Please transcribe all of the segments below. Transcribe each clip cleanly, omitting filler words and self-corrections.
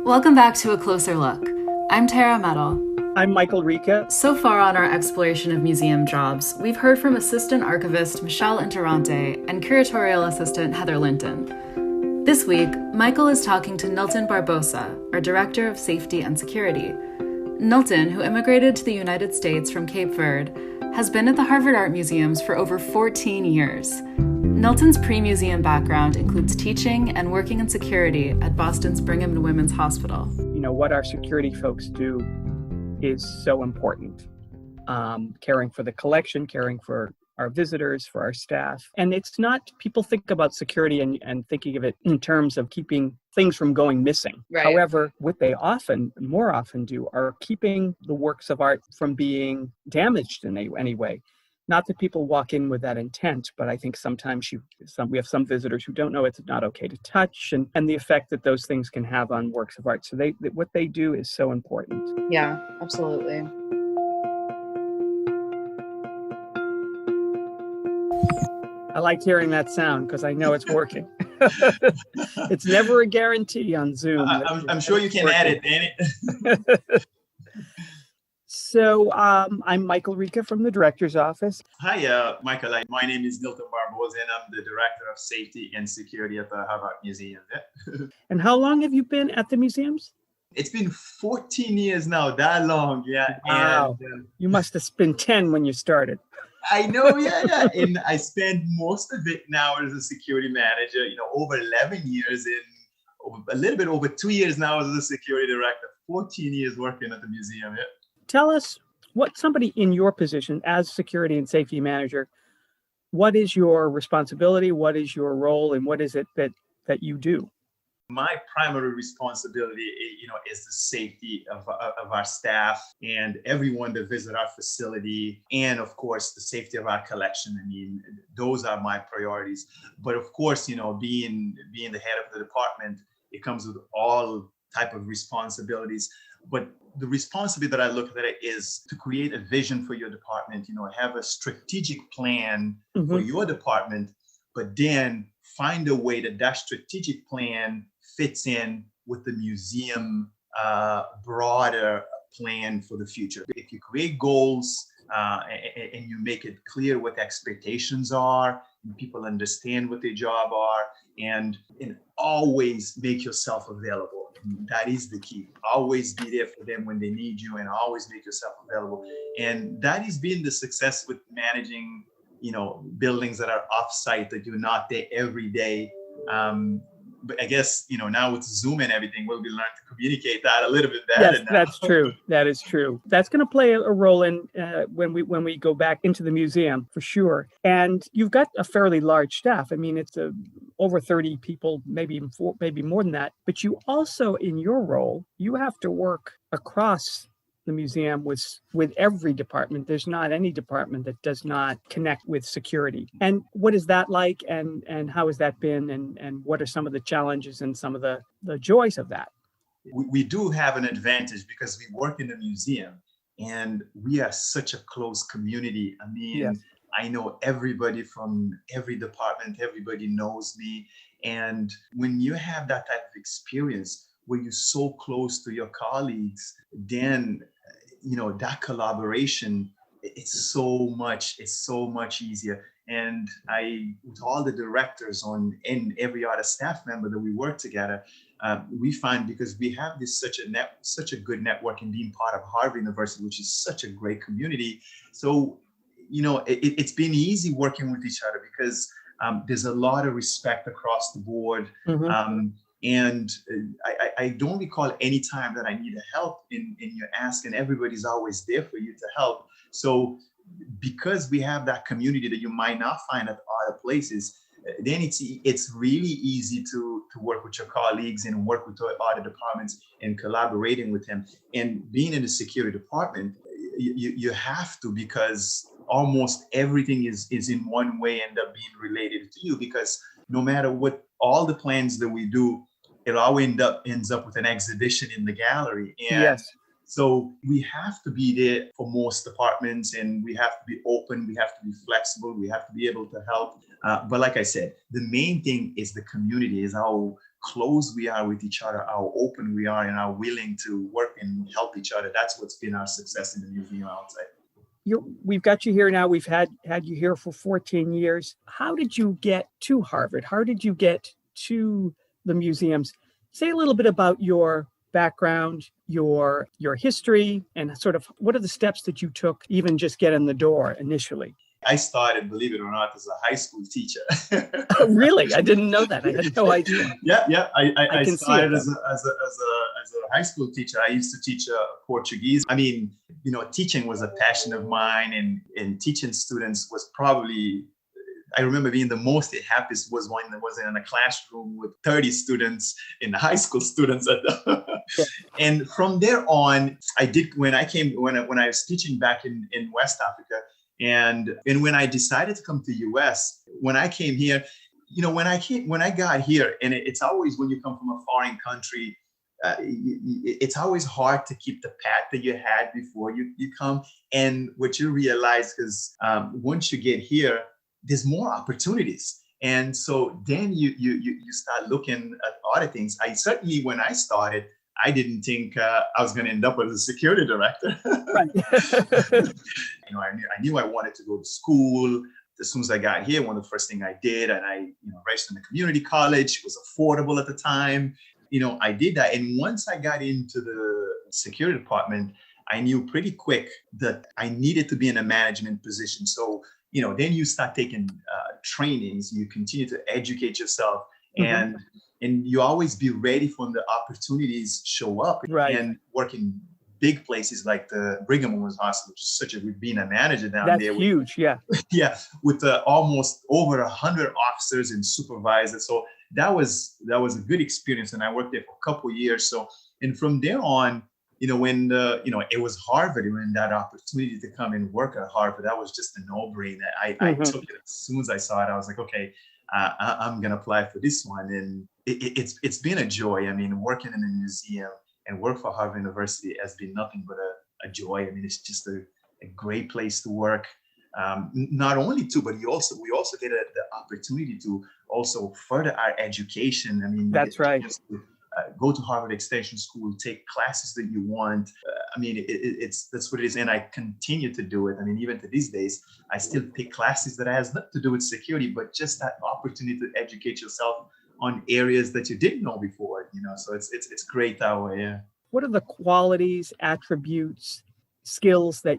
Welcome back to A Closer Look. I'm Tara Metal. I'm Michael Ricca. So far on our exploration of museum jobs, we've heard from Assistant Archivist Michelle Interrante and Curatorial Assistant Heather Linton. This week, Michael is talking to Nilton Barbosa, our Director of Safety and Security. Nilton, who immigrated to the United States from Cape Verde, has been at the Harvard Art Museums for over 14 years. Nilton's pre-museum background includes teaching and working in security at Boston's Brigham and Women's Hospital. You know, what our security folks do is so important. Caring for the collection, caring for our visitors, for our staff. And it's not, people think about security and thinking of it in terms of keeping things from going missing. Right. However, what they more often do are keeping the works of art from being damaged in any way. Not that people walk in with that intent, but I think sometimes we have some visitors who don't know it's not okay to touch and the effect that those things can have on works of art. So what they do is so important. Yeah, absolutely. I liked hearing that sound because I know it's working. It's never a guarantee on Zoom. I'm sure you can edit, Danny. So I'm Michael Ricca from the Director's Office. Hi, Michael. My name is Nilton Barbosa, and I'm the Director of Safety and Security at the Harvard Museum. And how long have you been at the museums? It's been 14 years now, that long, yeah. Wow. And, you must have been 10 when you started. I know, yeah. And I spent most of it now as a security manager, over 11 years a little bit over 2 years now as a security director, 14 years working at the museum, yeah. Tell us what somebody in your position as security and safety manager, what is your responsibility? What is your role? And what is it that you do? My primary responsibility, is the safety of our staff and everyone that visit our facility, and of course the safety of our collection. I mean, those are my priorities. But of course, being the head of the department, it comes with all type of responsibilities. But the responsibility that I look at it is to create a vision for your department. Have a strategic plan for your department, but then find a way that strategic plan fits in with the museum broader plan for the future. If you create goals and you make it clear what the expectations are, and people understand what their job are, and always make yourself available. That is the key. Always be there for them when they need you, and always make yourself available. And that has been the success with managing, buildings that are off-site, that you're not there every day. But I guess, now with Zoom and everything, we'll be learning to communicate that a little bit better. Yes, that's true. That is true. That's going to play a role in when we go back into the museum for sure. And you've got a fairly large staff. I mean, it's over 30 people, maybe more than that. But you also, in your role, you have to work across the museum with every department. There's not any department that does not connect with security. And what is that like, and how has that been, and what are some of the challenges and some of the joys of that? We do have an advantage because we work in the museum and we are such a close community. I mean, yes. I know everybody from every department, everybody knows me. And when you have that type of experience where you're so close to your colleagues, then that collaboration, it's so much easier. And with all the directors and every other staff member that we work together, we find, because we have such a good network in being part of Harvard University, which is such a great community. So, it's been easy working with each other because there's a lot of respect across the board. And I don't recall any time that I needed help in your ask, and everybody's always there for you to help. So because we have that community that you might not find at other places, then it's really easy to work with your colleagues and work with other departments and collaborating with them. And being in the security department, you have to, because almost everything is in one way end up being related to you, because no matter what, all the plans that we do, it all ends up with an exhibition in the gallery. And yes. So we have to be there for most departments, and we have to be open, we have to be flexible, we have to be able to help. But like I said, the main thing is the community, is how close we are with each other, how open we are, and how willing to work and help each other. That's what's been our success in the museum outside. We've got you here now. We've had you here for 14 years. How did you get to Harvard? How did you get to the museums? Say a little bit about your background, your history, and sort of what are the steps that you took even just get in the door initially? I started, believe it or not, as a high school teacher. Oh, really? I didn't know that. I had no idea. Yeah. I started as a high school teacher. I used to teach Portuguese. I mean, teaching was a passion of mine, and teaching students was probably, I remember being the most happiest was when I was in a classroom with 30 students in high school students. And from there on, when I was teaching back in West Africa, and when I decided to come to the US, when I came here, when I got here, and it's always when you come from a foreign country, it's always hard to keep the path that you had before you come. And what you realize is once you get here, there's more opportunities. And so then you start looking at other things. When I started, I didn't think I was going to end up as a security director. Right. I knew I wanted to go to school. As soon as I got here, one of the first things I did, and I registered in a community college. It was affordable at the time. I did that. And once I got into the security department, I knew pretty quick that I needed to be in a management position. So, then you start taking trainings, you continue to educate yourself, and you always be ready for when the opportunities show up. Right. And work in big places like the Brigham Women's Hospital, which is being a manager down there. That's huge, yeah. Yeah, with almost over 100 officers and supervisors. So that was a good experience, and I worked there for a couple of years. So, and from there on, when it was Harvard, when that opportunity to come and work at Harvard, that was just a no-brainer. I took it as soon as I saw it. I was like, okay, I'm gonna apply for this one, and it's been a joy. I mean, working in a museum and work for Harvard University has been nothing but a joy. I mean, it's just a great place to work. Not only but we also get the opportunity to also further our education. I mean, that's right. Go to Harvard Extension School, take classes that you want. I mean, that's what it is, and I continue to do it. I mean, even to these days, I still take classes that has nothing to do with security, but just that opportunity to educate yourself on areas that you didn't know before. So it's great that way. Yeah. What are the qualities, attributes, skills that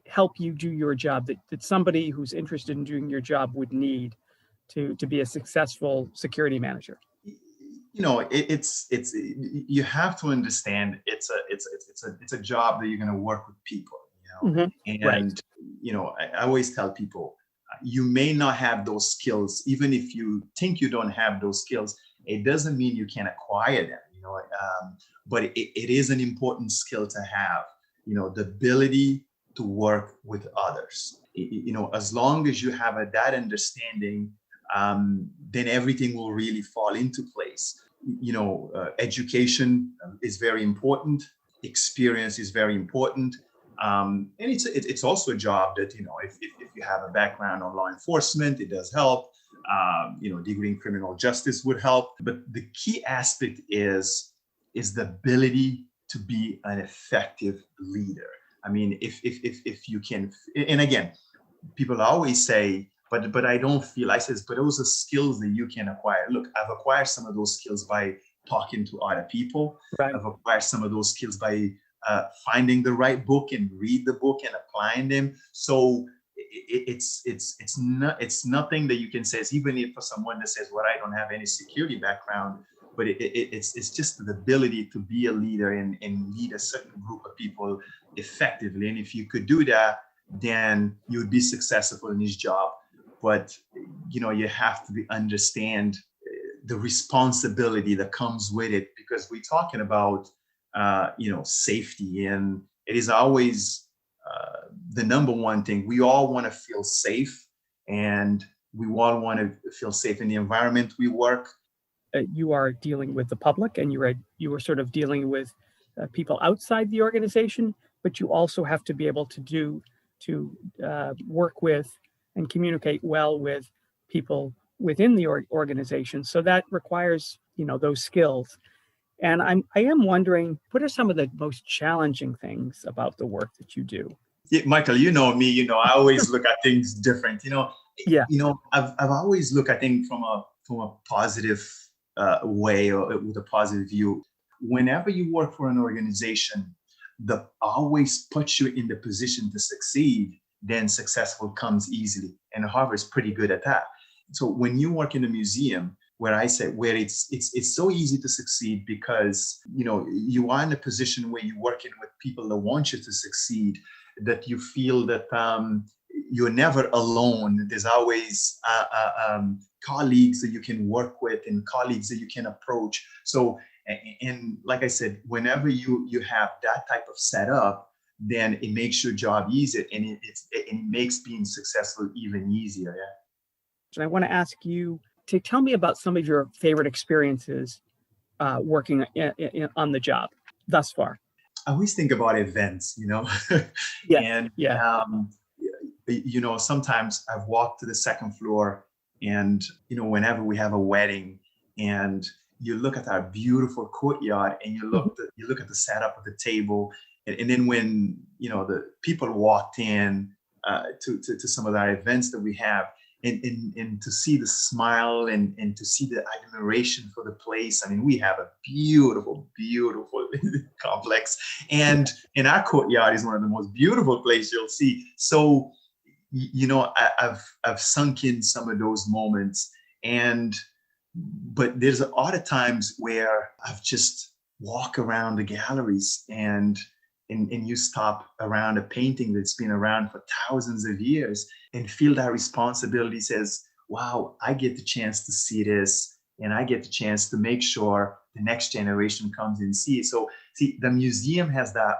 help you do your job that somebody who's interested in doing your job would need to be a successful security manager? It's you have to understand it's a job that you're going to work with people, and right. I always tell people, you may not have those skills. Even if you think you don't have those skills, it doesn't mean you can't acquire them, but it is an important skill to have, the ability to work with others. As long as you have that understanding, then everything will really fall into place. Education is very important. Experience is very important. And it's also a job that, if you have a background on law enforcement, it does help. Degree in criminal justice would help. But the key aspect is the ability to be an effective leader. I mean, if you can, and again, people always say, but I don't feel, I says, but those are skills that you can acquire. Look, I've acquired some of those skills by talking to other people. Right. I've acquired some of those skills by finding the right book and read the book and applying them. So it's nothing that you can say, even if for someone that says, well, I don't have any security background, but it's just the ability to be a leader and lead a certain group of people effectively. And if you could do that, then you would be successful in this job. But, you have to understand the responsibility that comes with it, because we're talking about, safety, and it is always the number one thing. We all want to feel safe, and we all want to feel safe in the environment we work. You are dealing with the public, and you were sort of dealing with people outside the organization, but you also have to be able to work with and communicate well with people within the organization. So that requires, those skills. And I am wondering, what are some of the most challenging things about the work that you do? Yeah, Michael, you know me, I always look at things different. Yeah. I've always looked at things from a positive way, or with a positive view. Whenever you work for an organization that always puts you in the position to succeed, then successful comes easily. And Harvard's pretty good at that. So when you work in a museum, where it's so easy to succeed because you are in a position where you're working with people that want you to succeed, that you feel that you're never alone. There's always colleagues that you can work with and colleagues that you can approach. So, and like I said, whenever you have that type of setup, then it makes your job easier, and it makes being successful even easier. Yeah. And I want to ask you to tell me about some of your favorite experiences working on the job thus far. I always think about events, Yeah. And, yeah. Sometimes I've walked to the second floor and, whenever we have a wedding and you look at our beautiful courtyard and you look at the setup of the table. And then when, the people walked in to some of our events that we have, and to see the smile and to see the admiration for the place. I mean, we have a beautiful, beautiful complex. And in our courtyard is one of the most beautiful places you'll see. So, I've sunk in some of those moments. But there's other times where I've just walked around the galleries and you stop around a painting that's been around for thousands of years and feel that responsibility, says, wow, I get the chance to see this, and I get the chance to make sure the next generation comes and see it. So see, the museum has that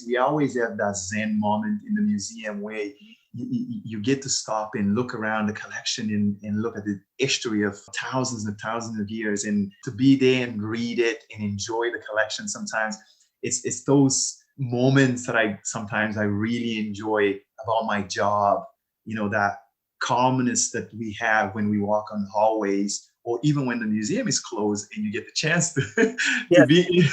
we always have that Zen moment in the museum where you get to stop and look around the collection and look at the history of thousands and thousands of years, and to be there and read it and enjoy the collection. Sometimes it's those moments that I really enjoy about my job, that calmness that we have when we walk on the hallways, or even when the museum is closed and you get the chance to, to be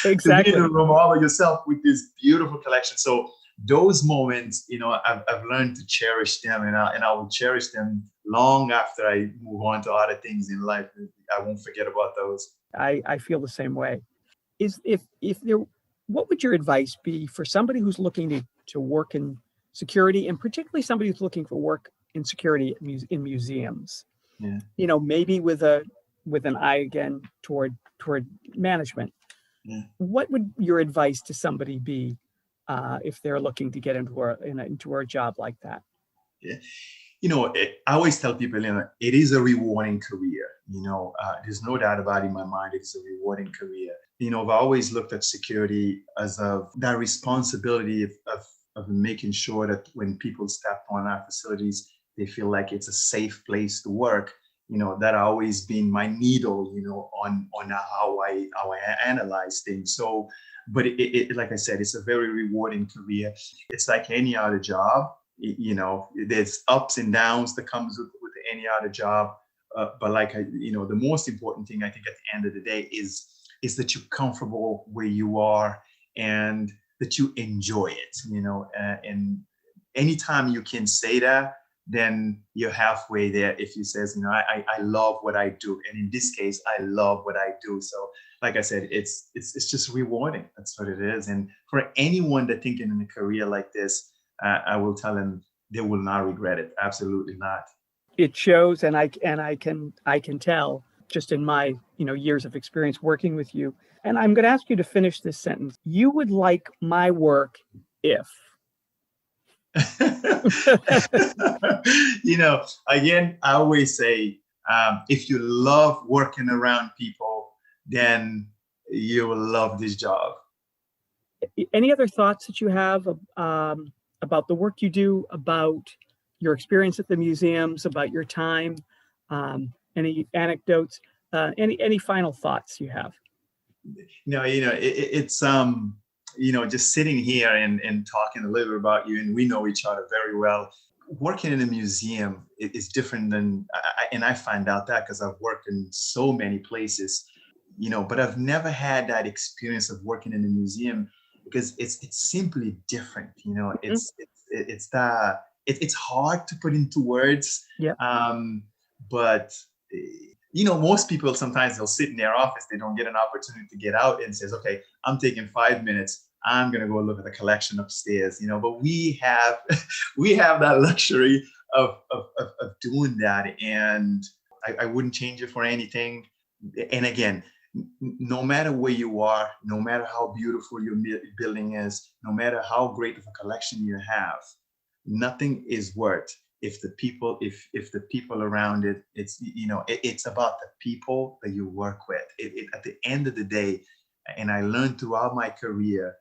exactly. to be in the room all by yourself with this beautiful collection. So those moments, I've learned to cherish them, and I will cherish them long after I move on to other things in life. I won't forget about those. I feel the same way. What would your advice be for somebody who's looking to work in security, and particularly somebody who's looking for work in security in museums? Yeah. Maybe with an eye again toward management. Yeah. What would your advice to somebody be if they're looking to get into a job like that? Yeah. I always tell people, it is a rewarding career. There's no doubt about it in my mind. It's a rewarding career. I've always looked at security as that responsibility of making sure that when people step on our facilities, they feel like it's a safe place to work. That always been my needle, on how I analyze things. So, but it like I said, it's a very rewarding career. It's like any other job. There's ups and downs that comes with any other job. But the most important thing I think at the end of the day is that you're comfortable where you are and that you enjoy it. And anytime you can say that, then you're halfway there. If you says, I love what I do, and in this case, I love what I do. So, like I said, it's just rewarding. That's what it is. And for anyone that thinking in a career like this, I will tell them they will not regret it. Absolutely not. It shows, and I can tell just in my years of experience working with you. And I'm going to ask you to finish this sentence. You would like my work if. Again, I always say, if you love working around people, then you will love this job. Any other thoughts that you have about the work you do, about your experience at the museums, about your time? Any anecdotes? Any final thoughts you have? It's just sitting here and talking a little bit about you, and we know each other very well. working in a museum is different than, and I find out that because I've worked in so many places, but I've never had that experience of working in a museum because it's simply different. It's hard to put into words. Yeah. But most people, sometimes they'll sit in their office, they don't get an opportunity to get out and says, okay, I'm taking 5 minutes, I'm gonna go look at the collection upstairs, but we have that luxury of doing that, and I wouldn't change it for anything. And again, no matter where you are, no matter how beautiful your building is, no matter how great of a collection you have, nothing is worth if the people around it, it's about the people that you work with. At the end of the day, and I learned throughout my career,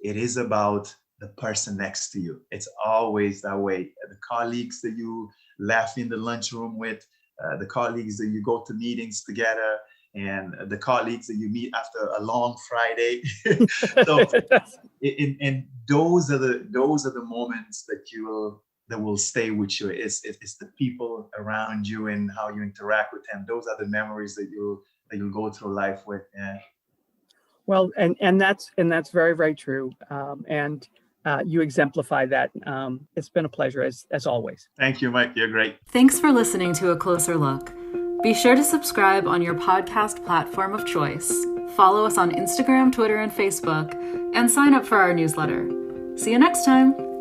it is about the person next to you. It's always that way. The colleagues that you laugh in the lunchroom with, the colleagues that you go to meetings together, and the colleagues that you meet after a long Friday. So, and those are the moments that will stay with you. It's the people around you and how you interact with them. Those are the memories that you'll go through life with. Yeah. Well, and that's very, very true. And you exemplify that. It's been a pleasure as always. Thank you, Mike. You're great. Thanks for listening to A Closer Look. Be sure to subscribe on your podcast platform of choice, follow us on Instagram, Twitter, and Facebook, and sign up for our newsletter. See you next time.